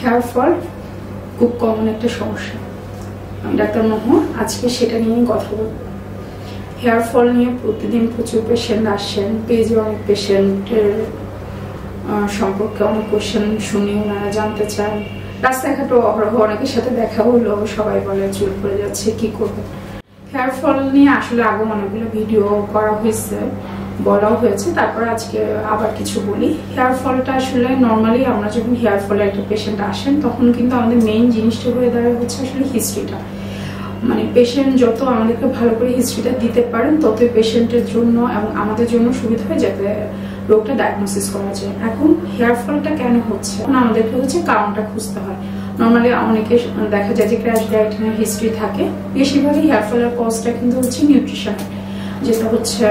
Hair fall খুব common একটা সমস্যা। আমি ডাক্তার মোহন, আজকে সেটা নিয়ে কথা বলব। হেয়ার ফল নিয়ে প্রতিদিন প্রচুর পেশেন্ট আসেন, পেজে অনেক পেশেন্টের সম্পর্কে অনেক কোয়েশ্চেন শুনি, ওনারা জানতে চান। রাস্তাঘাটও অহরহ অনেকের সাথে দেখা হলো, সবাই বলে চুল পড়ে যাচ্ছে, কি করবে। হেয়ার ফল নিয়ে আসলে আগে অনেকগুলো ভিডিও করা হয়েছে, বলাও হয়েছে, তারপর আজকে আবার কিছু বলি। হেয়ার ফলটা আসলে নর্মালি আমরা যখন হেয়ার ফলে একটা পেশেন্ট আসেন তখন কিন্তু আমাদের মেইন জিনিসটা হয়ে দাঁড়ায় হচ্ছে আসলে হিস্ট্রিটা। মানে পেশেন্ট যত আমাদেরকে ভালো করে হিস্ট্রিটা দিতে পারেন ততই পেশেন্টের জন্য এবং আমাদের জন্য সুবিধা হয়, যাতে রোগটা ডায়াগনোসিস করা যায়। এখন হেয়ার ফলটা কেন হচ্ছে, এখন আমাদেরকে হচ্ছে কারণটা খুঁজতে হয়। নর্মালি অনেকে দেখা যায় যে ক্র্যাশ ডায়েটের হিস্ট্রি থাকে, বেশিরভাগই হেয়ার ফলের কজটা কিন্তু হচ্ছে নিউট্রিশন, যেটা হচ্ছে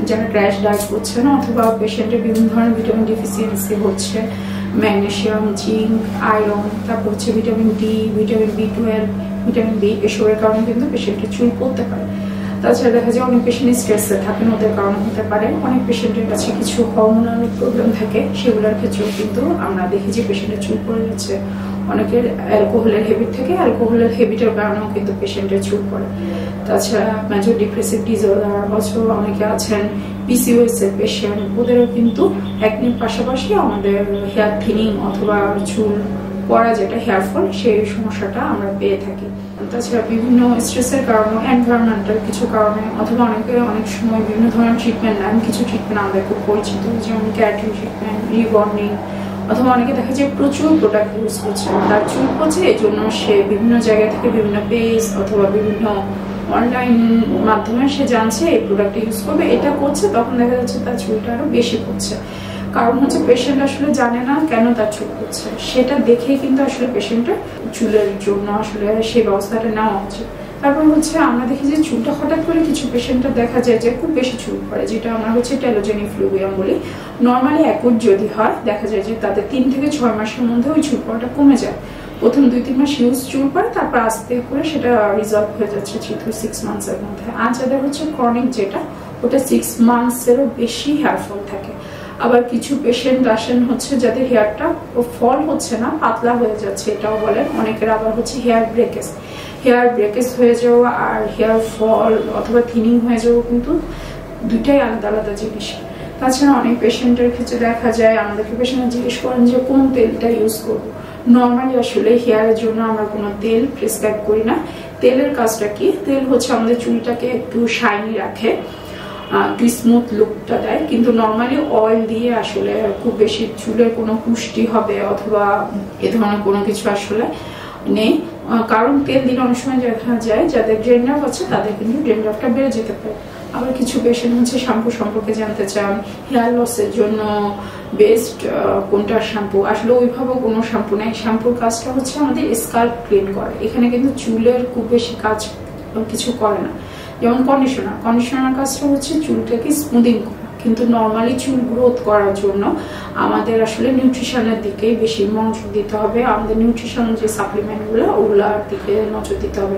যারা ক্র্যাশ ডায়েট করছে না, অথবা পেশেন্টের বিভিন্ন ধরনের ভিটামিন ডিফিসিয়েন্সি হচ্ছে, ম্যাগনেশিয়াম, জিঙ্ক, আয়রন, তারপর হচ্ছে ভিটামিন ডি, ভিটামিন বি12, ভিটামিন বি, এসবের কারণে কিন্তু পেশেন্টের চুল পড়তে পারে। তাছাড়া দেখা যায় অনেক পেশেন্ট স্ট্রেসে থাকেন, ওদের কারণ হতে পারে। অনেক পেশেন্টের কাছে কিছু হরমোনাল প্রবলেম থাকে, সেগুলোর ক্ষেত্রেও কিন্তু আমরা দেখি যে পেশেন্টের চুল পড়ে যাচ্ছে। অনেকের অ্যালকোহলের হ্যাবিট থাকে, অ্যালকোহলের হ্যাবিটের কারণেও কিন্তু পেশেন্টের চুল পড়ে। তাছাড়া মেজর ডিপ্রেসিভ ডিসঅর্ডার, অথবা অনেকে আছেন পিসিওএস এর পেশেন্ট, ওদেরও কিন্তু একদিন পাশাপাশি আমাদের হেয়ার থিনিং অথবা চুল পড়া, যেটা হেয়ার ফল, সেই সমস্যাটা আমরা পেয়ে থাকি। তাছাড়া বিভিন্ন স্ট্রেসের কারণে, এনভায়রনমেন্টাল কিছু কারণে, অথবা অনেকে অনেক সময় বিভিন্ন ধরনের ট্রিটমেন্ট নেন। কিছু ট্রিটমেন্ট আমাদের খুব পরিচিত, যেমন ক্যারাটিন ট্রিটমেন্ট, রিবন্ডিং, অথবা অনেকে দেখা যায় প্রচুর প্রোডাক্ট ইউজ করছে, তার চুল পড়ছে, এই জন্য সে বিভিন্ন জায়গা থেকে বিভিন্ন পেজ অথবা বিভিন্ন অনলাইন মাধ্যমে সে জানছে এই প্রোডাক্ট ইউজ করবে, এটা করছে, তখন দেখা যাচ্ছে তার চুলটা আরো বেশি পড়ছে। কারণ হচ্ছে পেশেন্ট আসলে জানে না কেন তার চুল পড়ছে, সেটা দেখেই কিন্তু আসলে পেশেন্টের চুলের জন্য আসলে সেই ব্যবস্থাটা নেওয়া উচিত। তারপর হচ্ছে আমরা দেখি যে চুলটা হঠাৎ করে কিছু পেশেন্টের দেখা যায় যে খুব বেশি চুল পড়ে, যেটা আমরা হচ্ছে টেলোজেনিক ফ্লুভিয়াম বলি। নর্মালি অ্যাকুট যদি হয়, দেখা যায় যে তাদের 3 থেকে 6 মাসের মধ্যে ওই চুল পড়াটা কমে যায়। প্রথম 2-3 মাস হিউজ চুল পড়ে, তারপর আস্তে করে সেটা রিজলভ হয়ে যাচ্ছে 3 to 6 মান্থসের মধ্যে। আর যাদের হচ্ছে ক্রনিক, যেটা ওটা 6 মান্থসেরও বেশি হেয়ার ফল থাকে। আবার কিছু পেশেন্ট আসেন হচ্ছে যাদের হেয়ারটা ফল হচ্ছে না, পাতলা হয়ে যাচ্ছে, এটাও বলেন। অনেকের আবার হচ্ছে হেয়ার ব্রেকেজ হয়ে যাওয়া আর হেয়ার ফল অথবা থিনিং হয়ে যাওয়া কিন্তু দুইটাই আলাদা আলাদা জিনিস। তাছাড়া অনেক পেশেন্টের ক্ষেত্রে দেখা যায় আমাদেরকে পেশেন্ট জিজ্ঞেস করেন যে কোন তেলটা ইউজ করবো। নর্মালি আসলে হেয়ারের জন্য আমরা কোনো তেল প্রেসক্রাইব করি না। তেলের কাজটা কি, তেল হচ্ছে আমাদের চুলটাকে একটু শাইনি রাখে, একটু স্মুথ লুকটা দেয়, কিন্তু নর্মালি অয়েল দিয়ে আসলে খুব বেশি চুলের কোনো পুষ্টি হবে অথবা এ ধরনের কোনো কিছু আসলে নেই। কারণ তেল দিলে অনেক সময় দেখা যায় যাদের ড্যান্ড্রাফ আছে তাদের কিন্তু ড্যান্ড্রাফটা বেড়ে যেতে পারে। আবার কিছু পেশেন্ট হচ্ছে শ্যাম্পু সম্পর্কে জানতে চান, হেয়ার লসের জন্য বেস্ট কোনটা শ্যাম্পু। আসলে ওইভাবে কোনো শ্যাম্পু নেই, শ্যাম্পুর কাজটা হচ্ছে আমাদের স্কাল্প ক্লিন করে, এখানে কিন্তু চুলের খুব বেশি কাজ কিছু করে না। যেমন কন্ডিশনার কাজটা হচ্ছে চুলটাকে স্মুদিং করা, কিন্তু নর্মালি চুল গ্রোথ করার জন্য আমাদের আসলে নিউট্রিশনের দিকে বেশি মনোযোগ দিতে হবে। আমাদের নিউট্রিশন যে সাপ্লিমেন্টগুলো, ওগুলোর দিকে নজর দিতে হবে।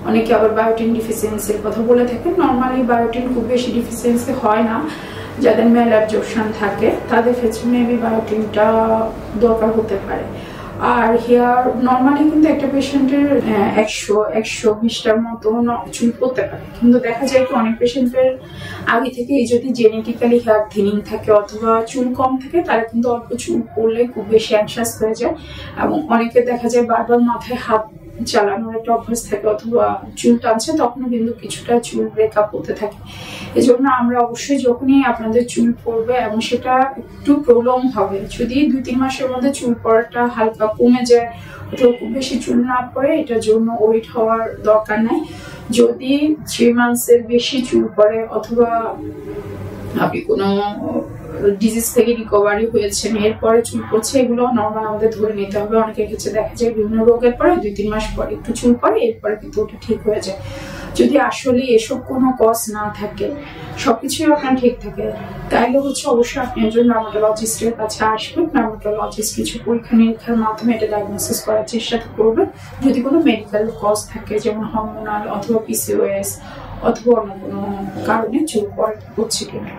অনেকে আবার বায়োটিন ডিফিসিয়েন্সির কথা বলে থাকেন। নর্মালি বায়োটিন খুব বেশি ডিফিসিয়েন্সি হয় না, যাদের মেল অ্যাবজর্পশন থাকে তাদের ক্ষেত্রে মেবি বায়োটিনটা দরকার হতে পারে। আর হেয়ার নর্মালি কিন্তু একটা পেশেন্টের 100-120টার মতো চুল পড়তে পারে, কিন্তু দেখা যায় কি অনেক পেশেন্টের আগে থেকে যদি জেনেটিক্যালি হেয়ার থিনিং থাকে অথবা চুল কম থাকে, তারা কিন্তু অল্প চুল পড়লে খুব বেশি অ্যাংশাস হয়ে যায়। এবং অনেকে দেখা যায় বারবার মাথায় হাত চালানোর একটা অভ্যাস থাকে, অথবা চুল টানছে, তখনও কিন্তু কিছুটা চুল ব্রেকআপ হতে থাকে। এজন্য আমরা অবশ্যই যখনই আপনাদের চুল পড়বে এবং সেটা একটু প্রলং হবে, যদি 2-3 মাসের মধ্যে চুল পড়াটা হালকা কমে যায় অথবা খুব বেশি চুল না পড়ে, এটার জন্য ওয়েট হওয়ার দরকার নাই। যদি 3 মান্থসের বেশি চুল পড়ে অথবা আপনি কোনো ডিজিজ থেকে রিকভারি হয়েছেন, এরপরে চুল পড়ছে, এগুলো নর্মাল আমাদের ধরে নিতে হবে। অনেকের ক্ষেত্রে দেখা যায় বিভিন্ন রোগের পরে 2-3 মাস পরে একটু চুল পড়ে, এরপরে কিন্তু ওটা ঠিক হয়ে যায়। যদি আসলে এসব কোনো কজ না থাকে, সবকিছুই আপনার ঠিক থাকে, তাহলে হচ্ছে অবশ্যই আপনি একজন ডার্মাটোলজিস্টের কাছে আসবেন। ডার্মাটোলজিস্ট কিছু পরীক্ষা নিরীক্ষার মাধ্যমে এটা ডায়াগনোসিস করার চেষ্টা করবেন। যদি কোনো মেডিকেল কজ থাকে, যেমন হরমোনাল অথবা পিসিওএস অথবা অন্য কোনো কারণে চুল পড়ছে কিনা।